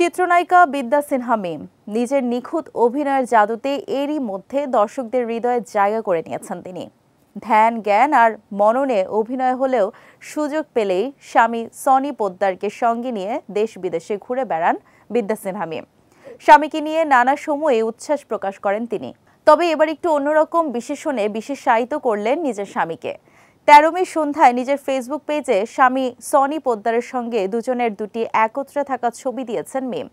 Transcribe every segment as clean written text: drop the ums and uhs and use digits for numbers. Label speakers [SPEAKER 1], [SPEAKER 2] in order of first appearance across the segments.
[SPEAKER 1] চিত্রনায়িকা বিদ্যা সিনহা মিম নিজের নিখুঁত অভিনয়ের জাদুতে এরই মধ্যে দর্শকদের হৃদয়ে জায়গা করে নিয়েছেন তিনি। ধ্যান জ্ঞান আর মননে অভিনয় হলেও সুযোগ পেলেই স্বামী সনি পোদ্দারকে সঙ্গে নিয়ে দেশ বিদেশে ঘুরে বেড়ান বিদ্যা সিনহা মিম। স্বামীকে নিয়ে নানা সময়ে উচ্ছ্বাস প্রকাশ করেন তিনি। তবে এবার একটু অন্যরকম বিশেষণে বিশেষায়িত করলেন নিজের স্বামীকে। ১৩ মে সন্ধ্যায় নিজের ফেসবুক পেজে স্বামী সনি পোদ্দারের সঙ্গে দুজনের দুটি একত্রে থাকা ছবি দিয়েছেন মিম।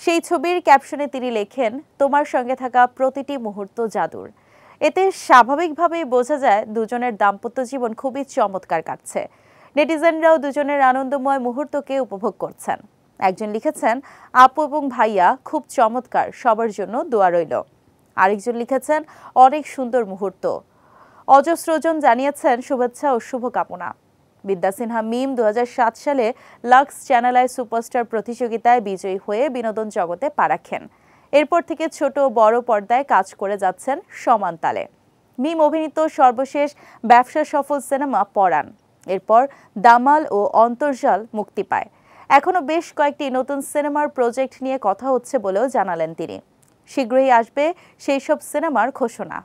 [SPEAKER 1] সেই ছবির ক্যাপশনে তিনি লেখেন, তোমার সঙ্গে থাকা প্রতিটি মুহূর্ত জাদুর। এতে স্বাভাবিকভাবেই বোঝা যায় দুজনের দাম্পত্য জীবন খুবই চমৎকার কাটছে। নেটিজেনরাও দুজনের আনন্দময় মুহূর্তকে উপভোগ করছেন। একজন লিখেছেন, আপু এবং ভাইয়া খুব চমৎকার, সবার জন্য দোয়া রইল। আরেকজন লিখেছেন, অনেক সুন্দর মুহূর্ত। অজস্রজন জানিয়েছেন শুভেচ্ছা ও শুভকামনা। বিদ্যা সিনহা মিম ২০০৭ সালে লাক্স চ্যানেল আই সুপারস্টার প্রতিযোগিতায় বিজয়ী হয়ে বিনোদন জগতে পা রাখেন। এরপর থেকে ছোট বড় পর্দায় কাজ করে যাচ্ছেন সমান তালে। মিম অভিনীত সর্বশেষ ব্যবসা সফল সিনেমা পরাণ। এরপর দামাল ও অন্তর্জাল মুক্তি পায়। এখনো বেশ কয়েকটি নতুন সিনেমার প্রজেক্ট নিয়ে কথা হচ্ছে বলেও জানালেন তিনি। শীঘ্রই আসবে সেই সব সিনেমার ঘোষণা।